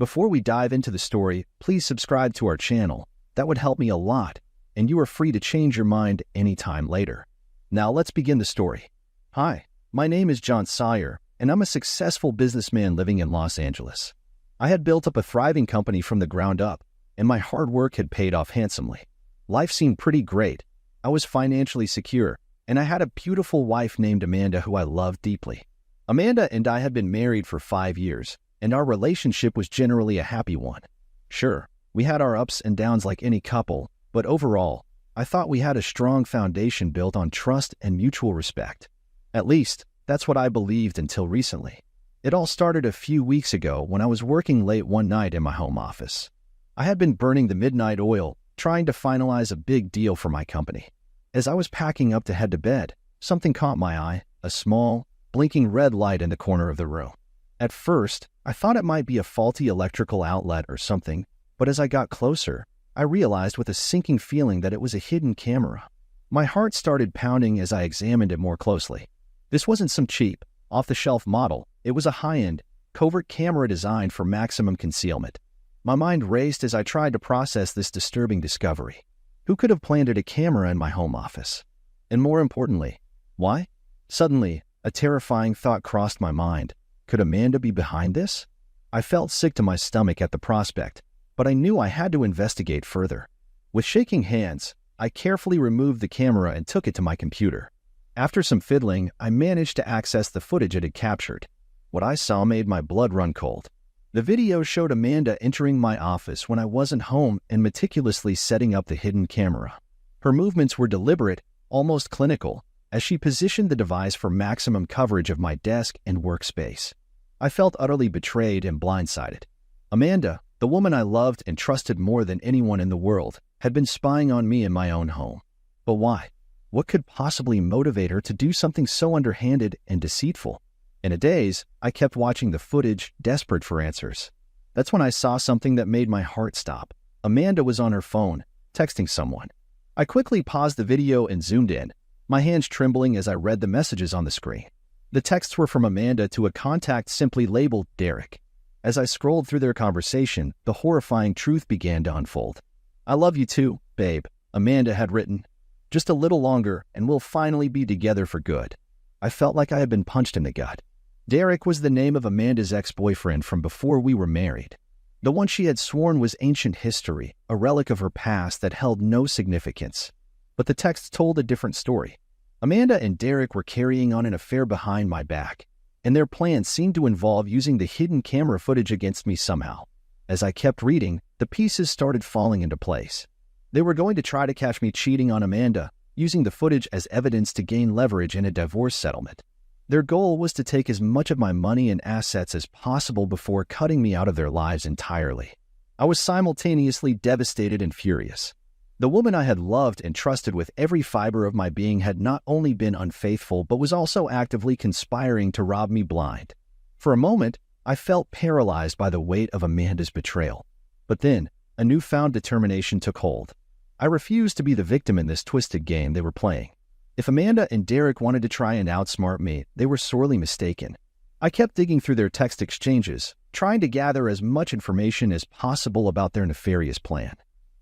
Before we dive into the story, please subscribe to our channel. That would help me a lot, and you are free to change your mind anytime later. Now let's begin the story. Hi, my name is John Sawyer, and I'm a successful businessman living in Los Angeles. I had built up a thriving company from the ground up, and my hard work had paid off handsomely. Life seemed pretty great. I was financially secure, and I had a beautiful wife named Amanda who I loved deeply. Amanda and I had been married for 5 years, and our relationship was generally a happy one. Sure, we had our ups and downs like any couple, but overall, I thought we had a strong foundation built on trust and mutual respect. At least, that's what I believed until recently. It all started a few weeks ago when I was working late one night in my home office. I had been burning the midnight oil, trying to finalize a big deal for my company. As I was packing up to head to bed, something caught my eye, a small, blinking red light in the corner of the room. At first, I thought it might be a faulty electrical outlet or something, but as I got closer, I realized with a sinking feeling that it was a hidden camera. My heart started pounding as I examined it more closely. This wasn't some cheap, off-the-shelf model. It was a high-end, covert camera designed for maximum concealment. My mind raced as I tried to process this disturbing discovery. Who could have planted a camera in my home office? And more importantly, why? Suddenly, a terrifying thought crossed my mind. Could Amanda be behind this? I felt sick to my stomach at the prospect, but I knew I had to investigate further. With shaking hands, I carefully removed the camera and took it to my computer. After some fiddling, I managed to access the footage it had captured. What I saw made my blood run cold. The video showed Amanda entering my office when I wasn't home and meticulously setting up the hidden camera. Her movements were deliberate, almost clinical, as she positioned the device for maximum coverage of my desk and workspace. I felt utterly betrayed and blindsided. Amanda, the woman I loved and trusted more than anyone in the world, had been spying on me in my own home. But why? What could possibly motivate her to do something so underhanded and deceitful? In a daze, I kept watching the footage, desperate for answers. That's when I saw something that made my heart stop. Amanda was on her phone, texting someone. I quickly paused the video and zoomed in, my hands trembling as I read the messages on the screen. The texts were from Amanda to a contact simply labeled Derek. As I scrolled through their conversation, the horrifying truth began to unfold. "I love you too, babe," Amanda had written. "Just a little longer and we'll finally be together for good." I felt like I had been punched in the gut. Derek was the name of Amanda's ex-boyfriend from before we were married. The one she had sworn was ancient history, a relic of her past that held no significance. But the text told a different story. Amanda and Derek were carrying on an affair behind my back, and their plan seemed to involve using the hidden camera footage against me somehow. As I kept reading, the pieces started falling into place. They were going to try to catch me cheating on Amanda, using the footage as evidence to gain leverage in a divorce settlement. Their goal was to take as much of my money and assets as possible before cutting me out of their lives entirely. I was simultaneously devastated and furious. The woman I had loved and trusted with every fiber of my being had not only been unfaithful but was also actively conspiring to rob me blind. For a moment, I felt paralyzed by the weight of Amanda's betrayal. But then, a newfound determination took hold. I refused to be the victim in this twisted game they were playing. If Amanda and Derek wanted to try and outsmart me, they were sorely mistaken. I kept digging through their text exchanges, trying to gather as much information as possible about their nefarious plan.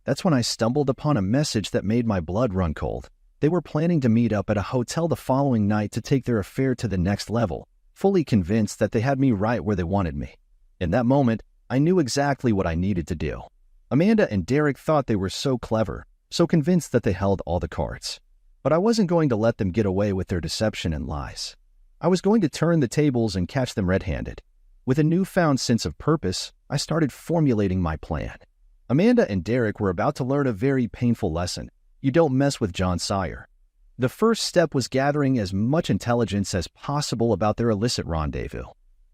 That's when I stumbled upon a message that made my blood run cold. They were planning to meet up at a hotel the following night to take their affair to the next level, fully convinced that they had me right where they wanted me. In that moment, I knew exactly what I needed to do. Amanda and Derek thought they were so clever, so convinced that they held all the cards. But I wasn't going to let them get away with their deception and lies. I was going to turn the tables and catch them red-handed. With a newfound sense of purpose, I started formulating my plan. Amanda and Derek were about to learn a very painful lesson. You don't mess with John Sawyer. The first step was gathering as much intelligence as possible about their illicit rendezvous.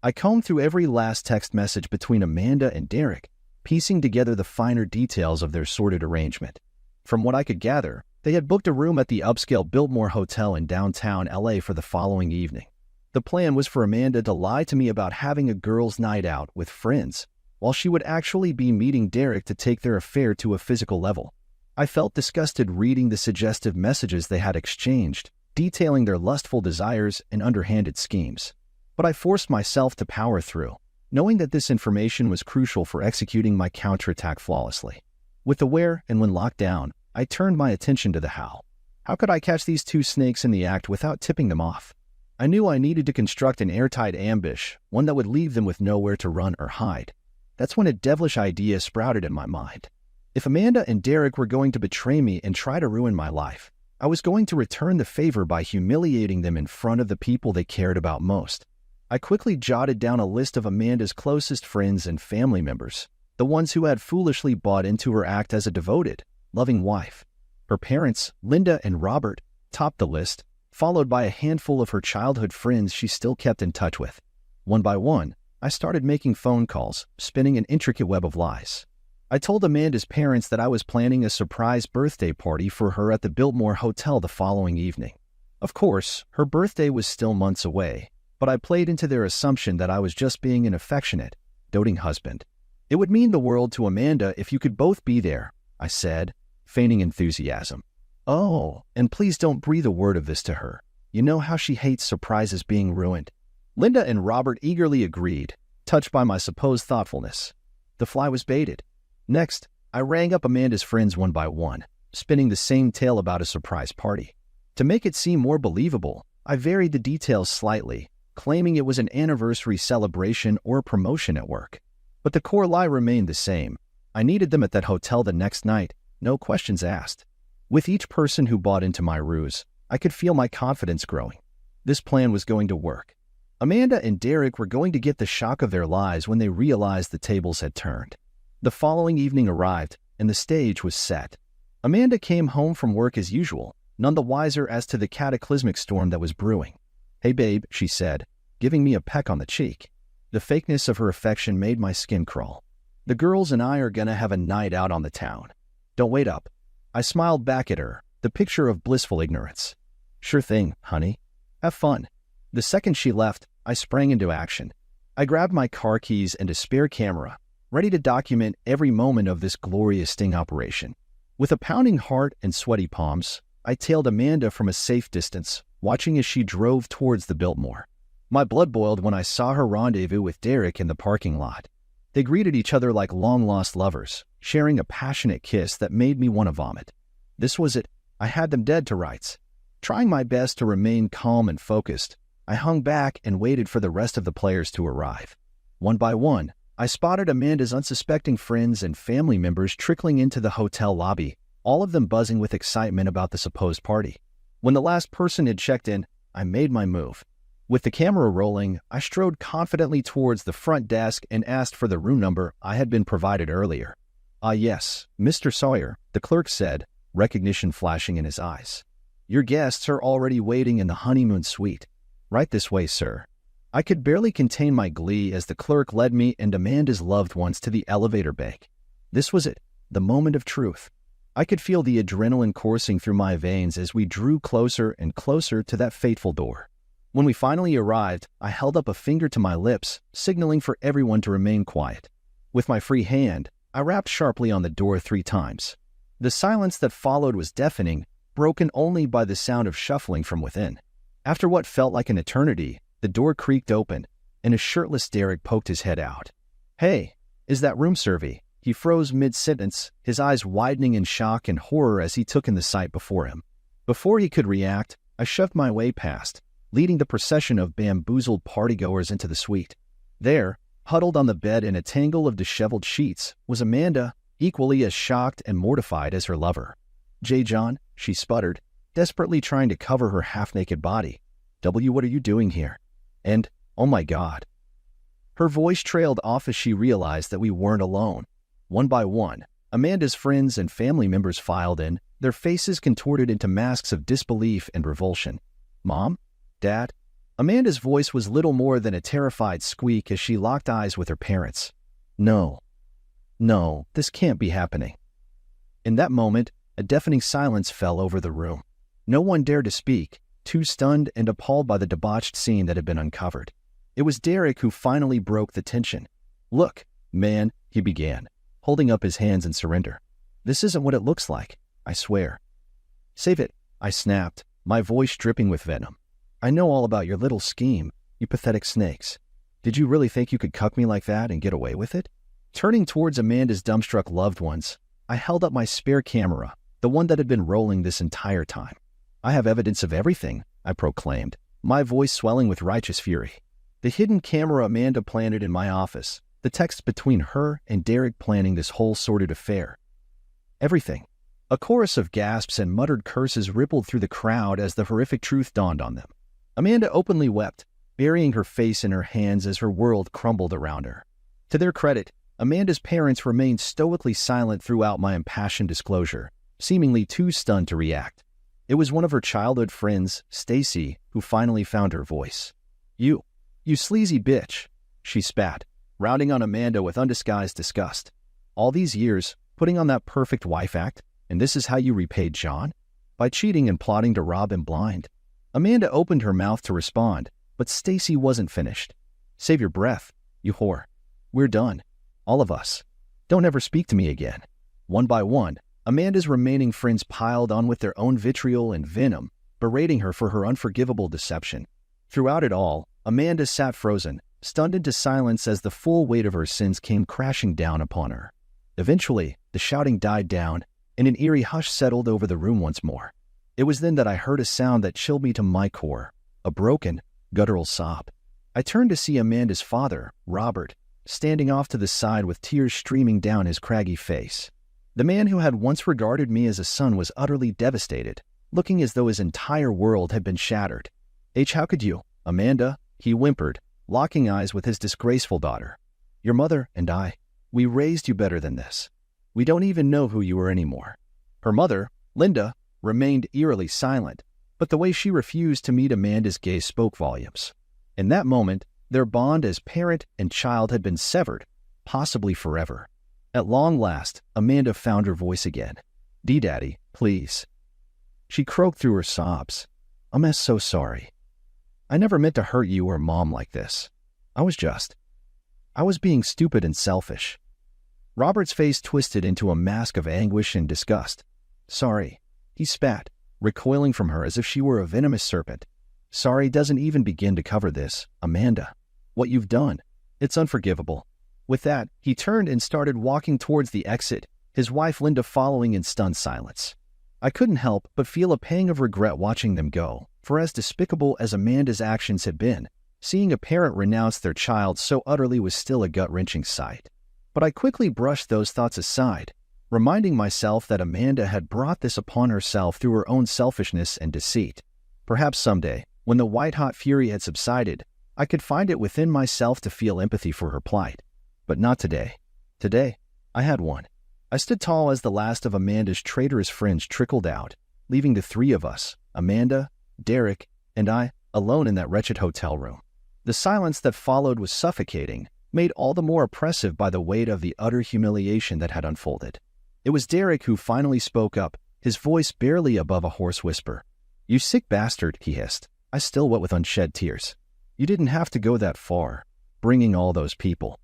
I combed through every last text message between Amanda and Derek, piecing together the finer details of their sordid arrangement. From what I could gather, they had booked a room at the upscale Biltmore Hotel in downtown LA for the following evening. The plan was for Amanda to lie to me about having a girls' night out with friends, while she would actually be meeting Derek to take their affair to a physical level. I felt disgusted reading the suggestive messages they had exchanged, detailing their lustful desires and underhanded schemes. But I forced myself to power through. knowing that this information was crucial for executing my counterattack flawlessly. With the where and when locked down, I turned my attention to the how. How could I catch these two snakes in the act without tipping them off? I knew I needed to construct an airtight ambush, one that would leave them with nowhere to run or hide. That's when a devilish idea sprouted in my mind. If Amanda and Derek were going to betray me and try to ruin my life, I was going to return the favor by humiliating them in front of the people they cared about most. I quickly jotted down a list of Amanda's closest friends and family members, the ones who had foolishly bought into her act as a devoted, loving wife. Her parents, Linda and Robert, topped the list, followed by a handful of her childhood friends she still kept in touch with. One by one, I started making phone calls, spinning an intricate web of lies. I told Amanda's parents that I was planning a surprise birthday party for her at the Biltmore Hotel the following evening. Of course, her birthday was still months away, but I played into their assumption that I was just being an affectionate, doting husband. It would mean the world to Amanda if you could both be there, I said, feigning enthusiasm. Oh, and please don't breathe a word of this to her. You know how she hates surprises being ruined. Linda and Robert eagerly agreed, touched by my supposed thoughtfulness. The fly was baited. Next, I rang up Amanda's friends one by one, spinning the same tale about a surprise party. To make it seem more believable, I varied the details slightly, claiming it was an anniversary celebration or a promotion at work. But the core lie remained the same. I needed them at that hotel the next night, no questions asked. With each person who bought into my ruse, I could feel my confidence growing. This plan was going to work. Amanda and Derek were going to get the shock of their lives when they realized the tables had turned. The following evening arrived, and the stage was set. Amanda came home from work as usual, none the wiser as to the cataclysmic storm that was brewing. "Hey babe," she said, giving me a peck on the cheek. The fakeness of her affection made my skin crawl. "The girls and I are gonna have a night out on the town. Don't wait up." I smiled back at her, the picture of blissful ignorance. "Sure thing, honey. Have fun." The second she left, I sprang into action. I grabbed my car keys and a spare camera, ready to document every moment of this glorious sting operation. With a pounding heart and sweaty palms, I tailed Amanda from a safe distance, watching as she drove towards the Biltmore. My blood boiled when I saw her rendezvous with Derek in the parking lot. They greeted each other like long-lost lovers, sharing a passionate kiss that made me want to vomit. This was it. I had them dead to rights. Trying my best to remain calm and focused, I hung back and waited for the rest of the players to arrive. One by one, I spotted Amanda's unsuspecting friends and family members trickling into the hotel lobby, all of them buzzing with excitement about the supposed party. When the last person had checked in, I made my move. With the camera rolling, I strode confidently towards the front desk and asked for the room number I had been provided earlier. "Ah yes, Mr. Sawyer," the clerk said, recognition flashing in his eyes. "Your guests are already waiting in the honeymoon suite. Right this way, sir." I could barely contain my glee as the clerk led me and Amanda's loved ones to the elevator bank. This was it, the moment of truth. I could feel the adrenaline coursing through my veins as we drew closer and closer to that fateful door. When we finally arrived, I held up a finger to my lips, signaling for everyone to remain quiet. With my free hand, I rapped sharply on the door 3 times. The silence that followed was deafening, broken only by the sound of shuffling from within. After what felt like an eternity, the door creaked open, and a shirtless Derek poked his head out. "Hey, is that room servie?" He froze mid-sentence, his eyes widening in shock and horror as he took in the sight before him. Before he could react, I shoved my way past, leading the procession of bamboozled partygoers into the suite. There, huddled on the bed in a tangle of disheveled sheets, was Amanda, equally as shocked and mortified as her lover. "J. John," she sputtered, desperately trying to cover her half-naked body. "W, what are you doing here? And, oh my God." Her voice trailed off as she realized that we weren't alone. One by one, Amanda's friends and family members filed in, their faces contorted into masks of disbelief and revulsion. "Mom? Dad?" Amanda's voice was little more than a terrified squeak as she locked eyes with her parents. No, this can't be happening." In that moment, a deafening silence fell over the room. No one dared to speak, too stunned and appalled by the debauched scene that had been uncovered. It was Derek who finally broke the tension. "Look, man," he began, holding up his hands in surrender. "This isn't what it looks like, I swear." "Save it," I snapped, my voice dripping with venom. "I know all about your little scheme, you pathetic snakes. Did you really think you could cuck me like that and get away with it? Turning towards Amanda's dumbstruck loved ones, I held up my spare camera, the one that had been rolling this entire time. I have evidence of everything, I proclaimed, my voice swelling with righteous fury. The hidden camera Amanda planted in my office, the text between her and Derek planning this whole sordid affair. Everything. A chorus of gasps and muttered curses rippled through the crowd as the horrific truth dawned on them. Amanda openly wept, burying her face in her hands as her world crumbled around her. To their credit, Amanda's parents remained stoically silent throughout my impassioned disclosure, seemingly too stunned to react. It was one of her childhood friends, Stacy, who finally found her voice. You sleazy bitch," she spat, rounding on Amanda with undisguised disgust. "All these years, putting on that perfect wife act, and this is how you repaid John? By cheating and plotting to rob him blind." Amanda opened her mouth to respond, but Stacy wasn't finished. "Save your breath, you whore. We're done. All of us. Don't ever speak to me again." One by one, Amanda's remaining friends piled on with their own vitriol and venom, berating her for her unforgivable deception. Throughout it all, Amanda sat frozen, stunned into silence as the full weight of her sins came crashing down upon her. Eventually, the shouting died down, and an eerie hush settled over the room once more. It was then that I heard a sound that chilled me to my core, a broken, guttural sob. I turned to see Amanda's father, Robert, standing off to the side with tears streaming down his craggy face. The man who had once regarded me as a son was utterly devastated, looking as though his entire world had been shattered. "How could you, Amanda?" he whimpered, locking eyes with his disgraceful daughter. "Your mother and I, we raised you better than this. We don't even know who you are anymore." Her mother, Linda, remained eerily silent, but the way she refused to meet Amanda's gaze spoke volumes. In that moment, their bond as parent and child had been severed, possibly forever. At long last, Amanda found her voice again. "D-Daddy, please." She croaked through her sobs. "I'm so sorry. I never meant to hurt you or Mom like this. I was being stupid and selfish." Robert's face twisted into a mask of anguish and disgust. "Sorry," he spat, recoiling from her as if she were a venomous serpent. "Sorry doesn't even begin to cover this, Amanda. What you've done, it's unforgivable." With that, he turned and started walking towards the exit, his wife Linda following in stunned silence. I couldn't help but feel a pang of regret watching them go, for as despicable as Amanda's actions had been, seeing a parent renounce their child so utterly was still a gut-wrenching sight. But I quickly brushed those thoughts aside, reminding myself that Amanda had brought this upon herself through her own selfishness and deceit. Perhaps someday, when the white-hot fury had subsided, I could find it within myself to feel empathy for her plight. But not today. Today, I had one. I stood tall as the last of Amanda's traitorous friends trickled out, leaving the three of us, Amanda, Derek, and I, alone in that wretched hotel room. The silence that followed was suffocating, made all the more oppressive by the weight of the utter humiliation that had unfolded. It was Derek who finally spoke up, his voice barely above a hoarse whisper. "You sick bastard," he hissed. I still wet with unshed tears. "You didn't have to go that far, bringing all those people."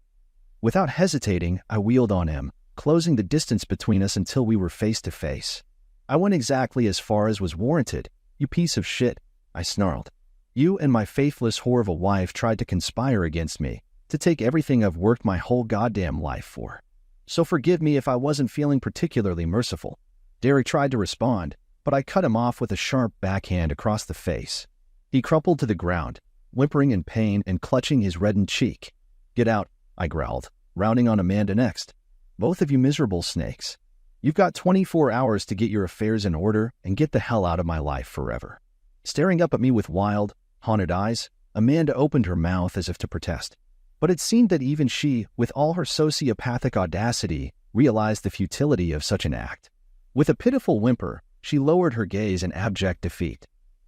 Without hesitating, I wheeled on him, closing the distance between us until we were face to face. "I went exactly as far as was warranted, you piece of shit," I snarled. "You and my faithless whore of a wife tried to conspire against me, to take everything I've worked my whole goddamn life for. So forgive me if I wasn't feeling particularly merciful." Derek tried to respond, but I cut him off with a sharp backhand across the face. He crumpled to the ground, whimpering in pain and clutching his reddened cheek. "Get out," I growled, rounding on Amanda next. "Both of you miserable snakes. You've got 24 hours to get your affairs in order and get the hell out of my life forever." Staring up at me with wild, haunted eyes, Amanda opened her mouth as if to protest. But it seemed that even she, with all her sociopathic audacity, realized the futility of such an act. With a pitiful whimper, she lowered her gaze in abject defeat.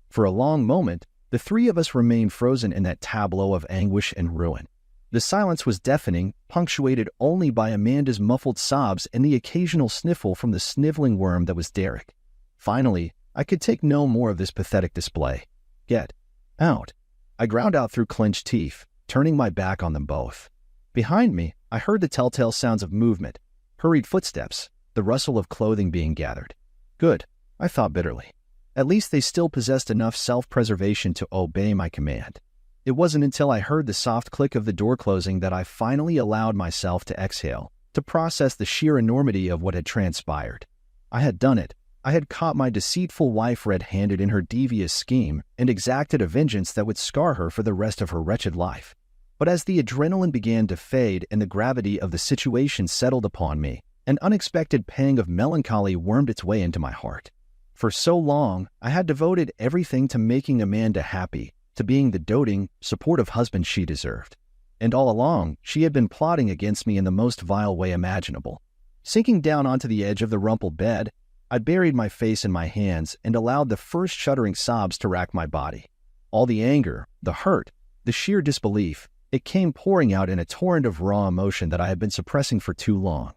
For a long moment, the three of us remained frozen in that tableau of anguish and ruin. The silence was deafening, punctuated only by Amanda's muffled sobs and the occasional sniffle from the sniveling worm that was Derek. Finally, I could take no more of this pathetic display. "Get out," I ground out through clenched teeth, turning my back on them both. Behind me, I heard the telltale sounds of movement, hurried footsteps, the rustle of clothing being gathered. Good, I thought bitterly. At least they still possessed enough self-preservation to obey my command. It wasn't until I heard the soft click of the door closing that I finally allowed myself to exhale, to process the sheer enormity of what had transpired. I had done it. I had caught my deceitful wife red-handed in her devious scheme and exacted a vengeance that would scar her for the rest of her wretched life. But as the adrenaline began to fade and the gravity of the situation settled upon me, an unexpected pang of melancholy wormed its way into my heart. For so long, I had devoted everything to making Amanda happy, to being the doting, supportive husband she deserved. And all along, she had been plotting against me in the most vile way imaginable. Sinking down onto the edge of the rumpled bed, I buried my face in my hands and allowed the first shuddering sobs to rack my body. All the anger, the hurt, the sheer disbelief, it came pouring out in a torrent of raw emotion that I had been suppressing for too long.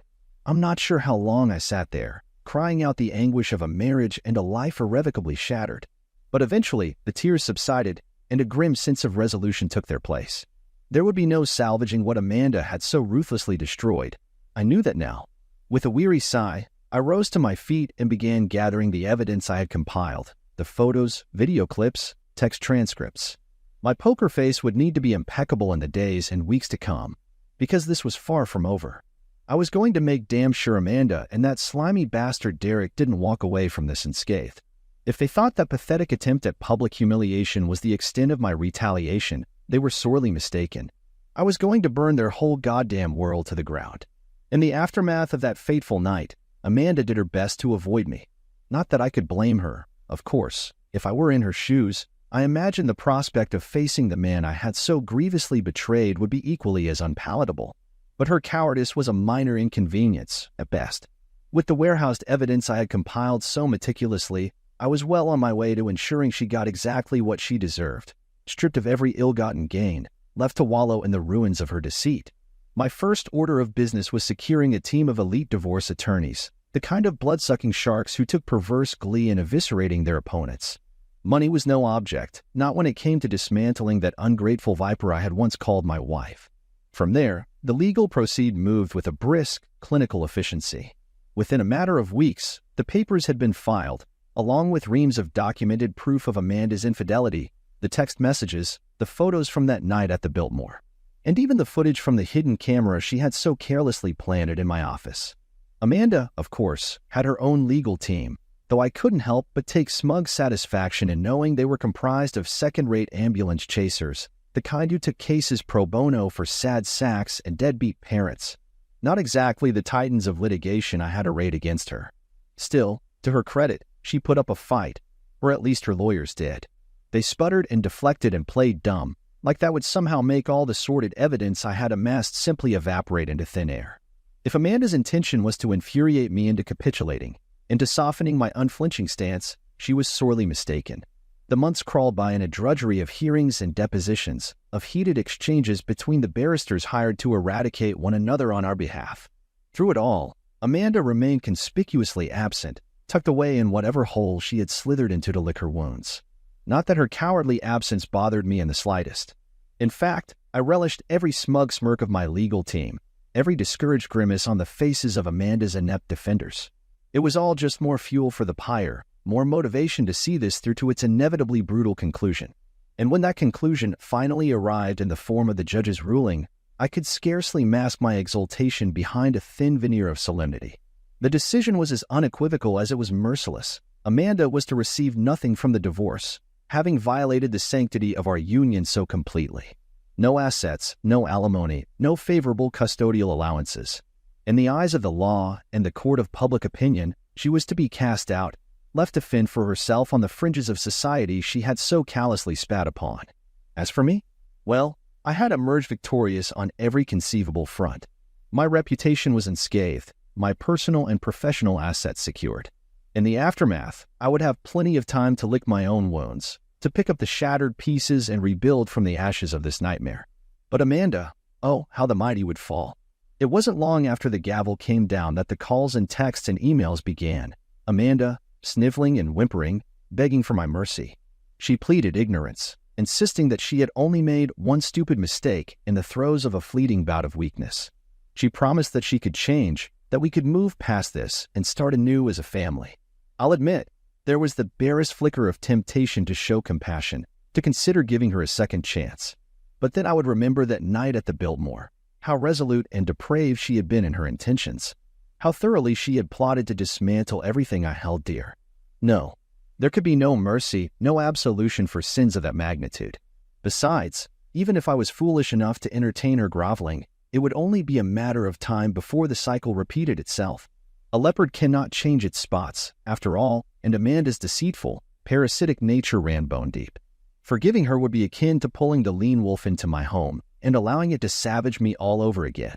I'm not sure how long I sat there, crying out the anguish of a marriage and a life irrevocably shattered. But eventually, the tears subsided, and a grim sense of resolution took their place. There would be no salvaging what Amanda had so ruthlessly destroyed. I knew that now. With a weary sigh, I rose to my feet and began gathering the evidence I had compiled, the photos, video clips, text transcripts. My poker face would need to be impeccable in the days and weeks to come, because this was far from over. I was going to make damn sure Amanda and that slimy bastard Derek didn't walk away from this unscathed. If they thought that pathetic attempt at public humiliation was the extent of my retaliation, they were sorely mistaken. I was going to burn their whole goddamn world to the ground. In the aftermath of that fateful night, Amanda did her best to avoid me. Not that I could blame her, of course. If I were in her shoes, I imagined the prospect of facing the man I had so grievously betrayed would be equally as unpalatable. But her cowardice was a minor inconvenience, at best. With the warehoused evidence I had compiled so meticulously, I was well on my way to ensuring she got exactly what she deserved, stripped of every ill-gotten gain, left to wallow in the ruins of her deceit. My first order of business was securing a team of elite divorce attorneys, the kind of blood-sucking sharks who took perverse glee in eviscerating their opponents. Money was no object, not when it came to dismantling that ungrateful viper I had once called my wife. From there, the legal proceed moved with a brisk, clinical efficiency. Within a matter of weeks, the papers had been filed, along with reams of documented proof of Amanda's infidelity, the text messages, the photos from that night at the Biltmore, and even the footage from the hidden camera she had so carelessly planted in my office. Amanda, of course, had her own legal team, though I couldn't help but take smug satisfaction in knowing they were comprised of second-rate ambulance chasers, the kind who took cases pro bono for sad sacks and deadbeat parents. Not exactly the titans of litigation I had arrayed against her. Still, to her credit, she put up a fight, or at least her lawyers did. They sputtered and deflected and played dumb, like that would somehow make all the sordid evidence I had amassed simply evaporate into thin air. If Amanda's intention was to infuriate me into capitulating, into softening my unflinching stance, she was sorely mistaken. The months crawled by in a drudgery of hearings and depositions, of heated exchanges between the barristers hired to eradicate one another on our behalf. Through it all, Amanda remained conspicuously absent, tucked away in whatever hole she had slithered into to lick her wounds. Not that her cowardly absence bothered me in the slightest. In fact, I relished every smug smirk of my legal team, every discouraged grimace on the faces of Amanda's inept defenders. It was all just more fuel for the pyre, more motivation to see this through to its inevitably brutal conclusion. And when that conclusion finally arrived in the form of the judge's ruling, I could scarcely mask my exultation behind a thin veneer of solemnity. The decision was as unequivocal as it was merciless. Amanda was to receive nothing from the divorce, having violated the sanctity of our union so completely. No assets, no alimony, no favorable custodial allowances. In the eyes of the law and the court of public opinion, she was to be cast out, left to fend for herself on the fringes of society she had so callously spat upon. As for me, well, I had emerged victorious on every conceivable front. My reputation was unscathed, my personal and professional assets secured. In the aftermath, I would have plenty of time to lick my own wounds, to pick up the shattered pieces and rebuild from the ashes of this nightmare. But Amanda, oh, how the mighty would fall. It wasn't long after the gavel came down that the calls and texts and emails began. Amanda, sniveling and whimpering, begging for my mercy. She pleaded ignorance, insisting that she had only made one stupid mistake in the throes of a fleeting bout of weakness. She promised that she could change, that we could move past this and start anew as a family. I'll admit, there was the barest flicker of temptation to show compassion, to consider giving her a second chance. But then I would remember that night at the Biltmore, how resolute and depraved she had been in her intentions, how thoroughly she had plotted to dismantle everything I held dear. No, there could be no mercy, no absolution for sins of that magnitude. Besides, even if I was foolish enough to entertain her groveling, it would only be a matter of time before the cycle repeated itself. A leopard cannot change its spots, after all, and Amanda's deceitful, parasitic nature ran bone deep. Forgiving her would be akin to pulling the lean wolf into my home and allowing it to savage me all over again.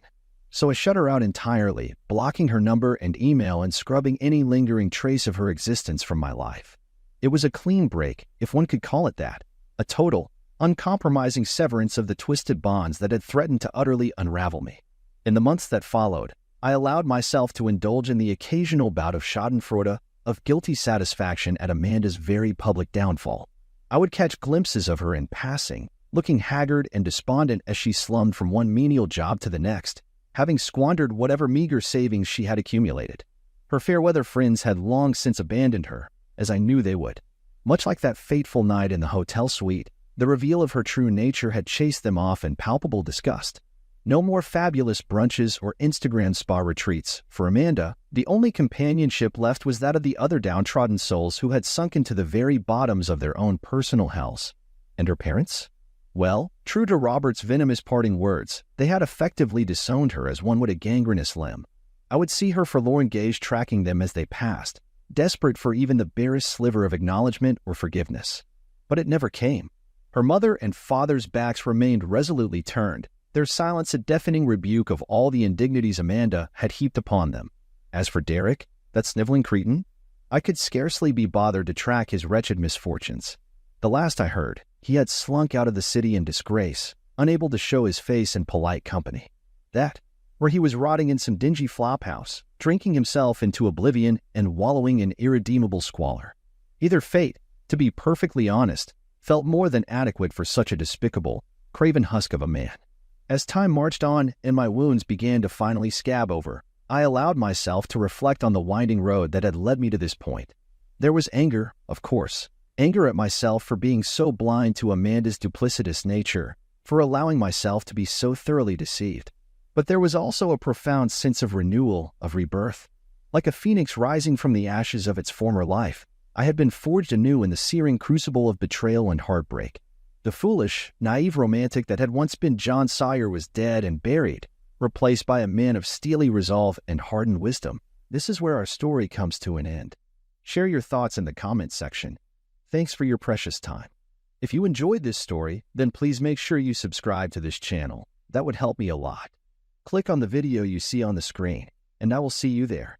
So I shut her out entirely, blocking her number and email and scrubbing any lingering trace of her existence from my life. It was a clean break, if one could call it that, a total, uncompromising severance of the twisted bonds that had threatened to utterly unravel me. In the months that followed, I allowed myself to indulge in the occasional bout of schadenfreude, of guilty satisfaction at Amanda's very public downfall. I would catch glimpses of her in passing, looking haggard and despondent as she slummed from one menial job to the next, having squandered whatever meager savings she had accumulated. Her fair-weather friends had long since abandoned her, as I knew they would. Much like that fateful night in the hotel suite, the reveal of her true nature had chased them off in palpable disgust. No more fabulous brunches or Instagram spa retreats. For Amanda, the only companionship left was that of the other downtrodden souls who had sunk into the very bottoms of their own personal hells. And her parents? Well, true to Robert's venomous parting words, they had effectively disowned her as one would a gangrenous limb. I would see her forlorn gaze tracking them as they passed, desperate for even the barest sliver of acknowledgement or forgiveness. But it never came. Her mother and father's backs remained resolutely turned, their silence a deafening rebuke of all the indignities Amanda had heaped upon them. As for Derek, that sniveling cretin, I could scarcely be bothered to track his wretched misfortunes. The last I heard, he had slunk out of the city in disgrace, unable to show his face in polite company. That, where he was rotting in some dingy flophouse, drinking himself into oblivion and wallowing in irredeemable squalor. Either fate, to be perfectly honest, felt more than adequate for such a despicable, craven husk of a man. As time marched on and my wounds began to finally scab over, I allowed myself to reflect on the winding road that had led me to this point. There was anger, of course, anger at myself for being so blind to Amanda's duplicitous nature, for allowing myself to be so thoroughly deceived. But there was also a profound sense of renewal, of rebirth. Like a phoenix rising from the ashes of its former life, I had been forged anew in the searing crucible of betrayal and heartbreak. The foolish, naive romantic that had once been John Sawyer was dead and buried, replaced by a man of steely resolve and hardened wisdom. This is where our story comes to an end. Share your thoughts in the comments section. Thanks for your precious time. If you enjoyed this story, then please make sure you subscribe to this channel. That would help me a lot. Click on the video you see on the screen, and I will see you there.